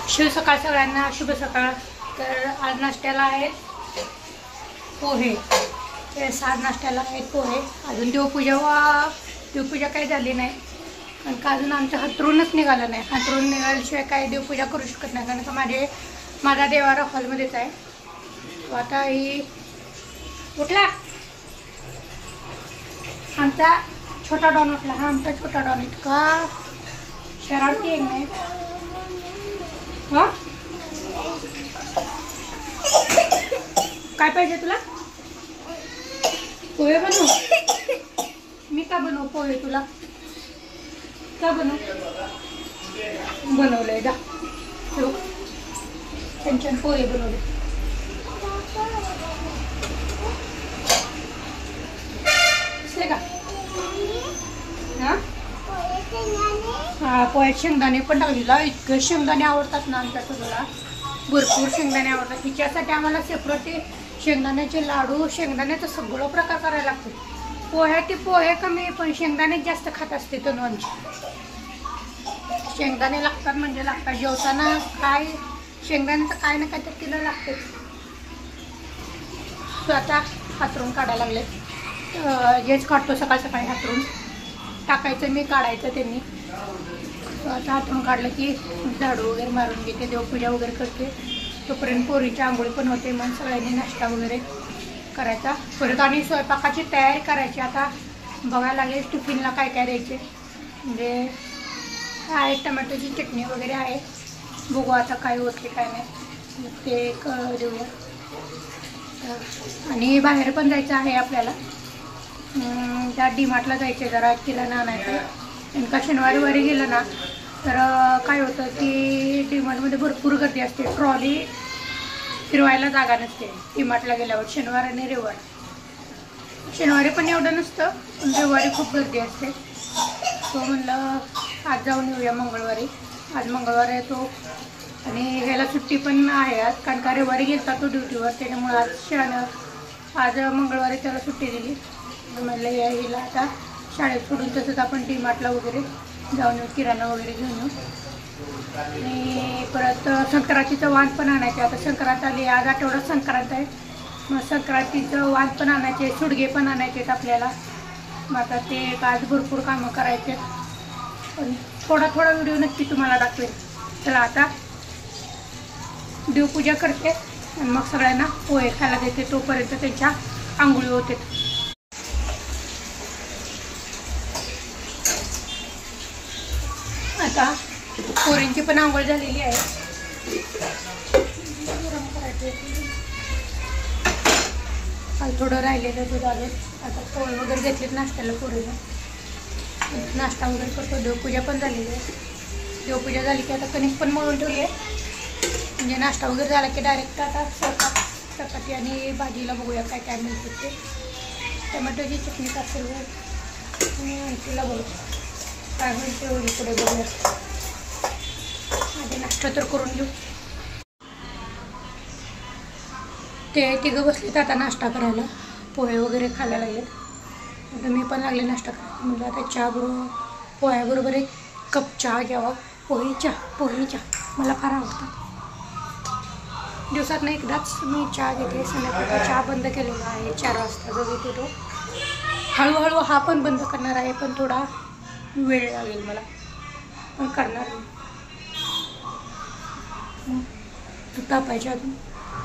शुभ सकाळ सगळ्यांना, शुभ सकाळ। तर आज नाश्त्याला आहेत पोहे। आज नाश्त्याला आहेत पोहे। अजून देवपूजा काही झाली नाही, कारण का अजून आमचं हातरूनच निघालं नाही। हातरून निघाल्याशिवाय काय देवपूजा करू शकत नाही, कारण का माझा देवारा हॉलमध्येच आहे। तो आता ही उठला, आमचा छोटा डॉन उठला। हा आमचा छोटा डॉन इतका शरारती आहे नाही। काय पाहिजे तुला? पोहे बनवू? मी का बनवू पोहे तुला? का बनवू? बनवलंय जा छान पोहे बनवले। दिसले का? हा पोह्यात शेंगदाणे पण टाकलेला। इतके शेंगदाणे आवडतात ना आमच्या तुला, भरपूर शेंगदाणे आवडतात। हिच्यासाठी आम्हाला सेपरेट शेंगदाण्याचे लाडू, शेंगदाण्याचं सगळं प्रकार करायला लागतो। पोह्यात पोहे कमी, पण शेंगदाणे जास्त खात असते तनू आमची। शेंगदाणे लागतात म्हणजे लागतात, जेवताना काय शेंगदाण्याचं काय ना काय तर तिला लागते। आता हातरून काढायला लागले, हेच काढतो सकाळ सकाळी हातरून टाकायचं, मी काढायचं त्यांनी। आता हातरून काढलं की झाडू वगैरे मारून घेते, देवपूजा वगैरे करते, तोपर्यंत पोरीची आंघोळी पण होते। मग सगळ्यांनी नाश्ता वगैरे करायचा परत, आणि स्वयंपाकाची तयारी करायची। आता बघायला लागेल टिफिनला काय काय द्यायचे, म्हणजे आहे टमॅटोची चटणी वगैरे आहे। बघू आता काय होते काय नाही ते देऊया। आणि बाहेर पण जायचं आहे आपल्याला, त्या डीमार्टला जायचे, जरा किराणा आणायचं। का शनिवारी गेलं ना तर काय होतं की डीमार्टमध्ये भरपूर गर्दी असते, ट्रॉली फिरवायला जागा नसते डीमार्टला गेल्यावर। शनिवार आणि रविवार, शनिवारी पण एवढं नसतं, पण रविवारी खूप गर्दी असते। तो म्हणलं आज जाऊन येऊया मंगळवारी, आज मंगळवार आहे तो, आणि ह्याला सुट्टी पण आहे आज, कारण का रविवारी गेलता तो ड्युटीवर, त्याच्यामुळे आज मंगळवारी त्याला सुट्टी दिली। म्हणलं या हिला आता शाळेत सोडून तसंच आपण डीमार्टला वगैरे जाऊन येऊ, किराणा वगैरे घेऊन येऊ। आणि परत संक्रांतीचं वाण पण आणायचे। आता संक्रांत आली, आज आठवड्यात संक्रांत आहे, मग संक्रांतीचं वाण पण आणायचे, सुडगे पण आणायचे आपल्याला। मग आता ते आज भरपूर कामं करायचे, पण थोडा व्हिडिओ नक्की तुम्हाला दाखवेल। चला आता देवपूजा करते आणि मग सगळ्यांना पोहे खायला देते, तोपर्यंत त्यांच्या आंघोळी होते। आता पोरींची पण आंघोळ झालेली आहे, गरम करायचे। काल थोडं राहिलेलं दूध आलं। आता पोहे वगैरे घेतलेत नाश्त्याला पोरीला, नाश्ता वगैरे करतो। देवपूजा पण झालेली आहे, देवपूजा झाली की आता कणिक पण मळून ठेवली आहे, म्हणजे नाश्ता वगैरे झाला की डायरेक्ट आता स्वयंपाक, चपाती आणि भाजीला बघूया काय काय मिळतं ते। टमॅटोची चटणी टाकेल आणि तिला बघू काय होईल तेवढी पुढे बघूया। आधी नाश्ता तर करून घेऊ। ते तिघं बसलेत आता नाश्ता करायला, पोहे वगैरे खायला लागलेत। आता मी पण लागले नाश्ता करायला, म्हणजे आता चहा बरोबर, पोह्याबरोबर एक कप चहा घ्यावा। पोहे चहा मला फार आवडतात, दिवसातनं एकदाच मी चहा घेते। संध्याकाळचा चहा बंद केलेला आहे 4 वाजता जो घेते तो, हळूहळू हा पण बंद करणार आहे, पण थोडा वेळ लागेल मला, पण करणार मी। तू तापायच्या अजून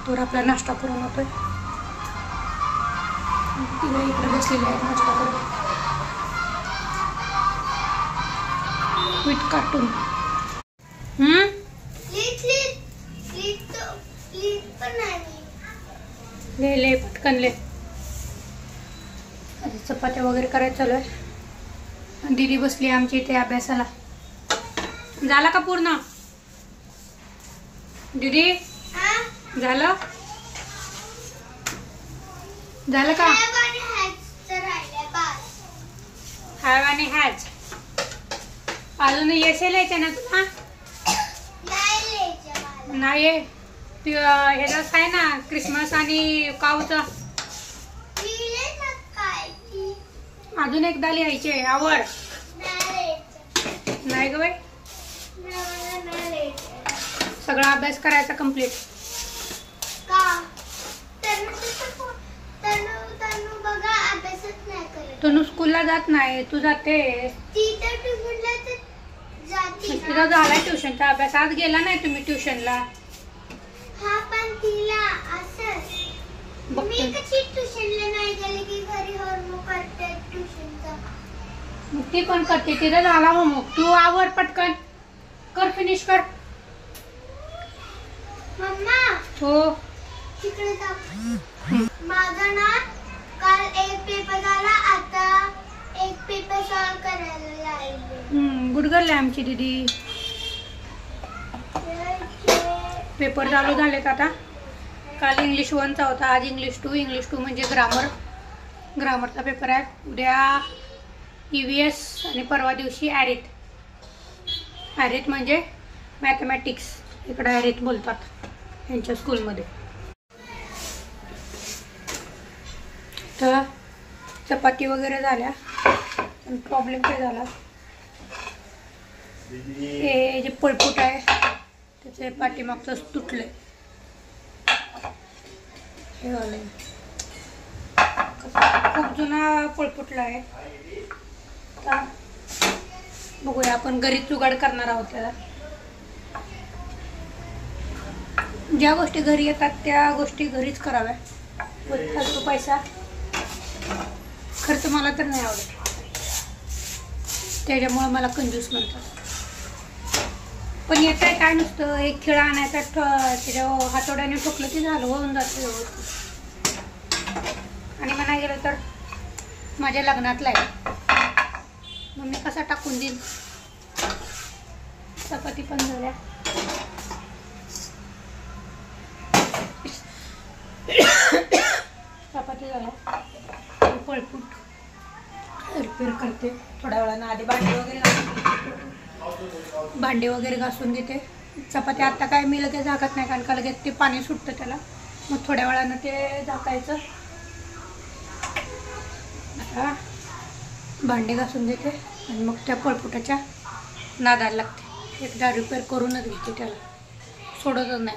तर आपला नाश्ता करून होतोय। तिला इकडे बसलेली आहे नाश्ता करून, विथ कार्टून। ले पटकन ले। आता चपात्या वगैरे करायचं चालू आहे। दीदी बसली आमची इथे अभ्यासाला। झाला का पूर्ण दीदी? झालं का? हॅव आणि हॅज अजून येसे लिहायचं ना तुला? नाही, ह्याच आहे ना क्रिसमस आणि काऊचं, अजून एकदा लिहायचे। आवड नाही ग बाई, सगळा अभ्यास करायचा कंप्लीट. तनु स्कूलला जात नाही, तू जाते. तिला झालाय ट्युशनचा अभ्यास. आज गेला नाही तुम्ही ट्युशनला? ती पण करते, तिला झाला होमवर्क. तू आवर पटकन, कर, फिनिश कर. मम्मा हो माझा ना काल एक पेपर झाला, आता एक पेपर सॉल्व करायला लागले. गुड गर्ल आहे आमची दीदी. पेपर चालू झालेत आता. काल इंग्लिश 1चा होता, आज इंग्लिश 2. इंग्लिश 2 म्हणजे ग्रामरचा पेपर आहे. उद्या EVS आणि परवा दिवशी ॲरिथ. ॲरिथ म्हणजे मॅथमॅटिक्स, इकडे ॲरिथ बोलतात यांच्या स्कूलमध्ये. तर चपाती वगैरे झाल्या, पण प्रॉब्लेम काय झाला, हे जे पळपूट आहे त्याचे पाठीमागचं तुटलंय. हे झालंय, खूप जुना पळपुटला आहे. आता बघूया, आपण घरीच जुगाड करणार आहोत त्याला. ज्या गोष्टी घरी येतात त्या गोष्टी घरीच कराव्या. फालतू पैसा खर्च मला तर नाही आवडत, त्याच्यामुळे मला कंजूस म्हणतात. पण येत आहे काय, नुसतं एक खिळा आणायचा, त्याच्यावर हातोड्याने ठोकलं की झालं, होऊन जातं व्यवस्थित. आणि म्हणाय गेलं तर माझ्या लग्नातला आहे, मग मी कसा टाकून देईन. चपाती पण झाल्या. चपाती झाल्या, पळपूट रिपेअर करते थोड्या वेळानं. आधी भांडे वगैरे घासून घेते. चपाती आता काय मी लगेच झाकत नाही, कारण का लगेच ते पाणी सुटतं त्याला. मग थोड्या वेळानं ते झाकायचं. आता भांडे घासून देते आणि मग त्या पळपुटाच्या नादाला लागते. एकदा रिपेअर करूनच घेते त्याला, सोडतच नाही.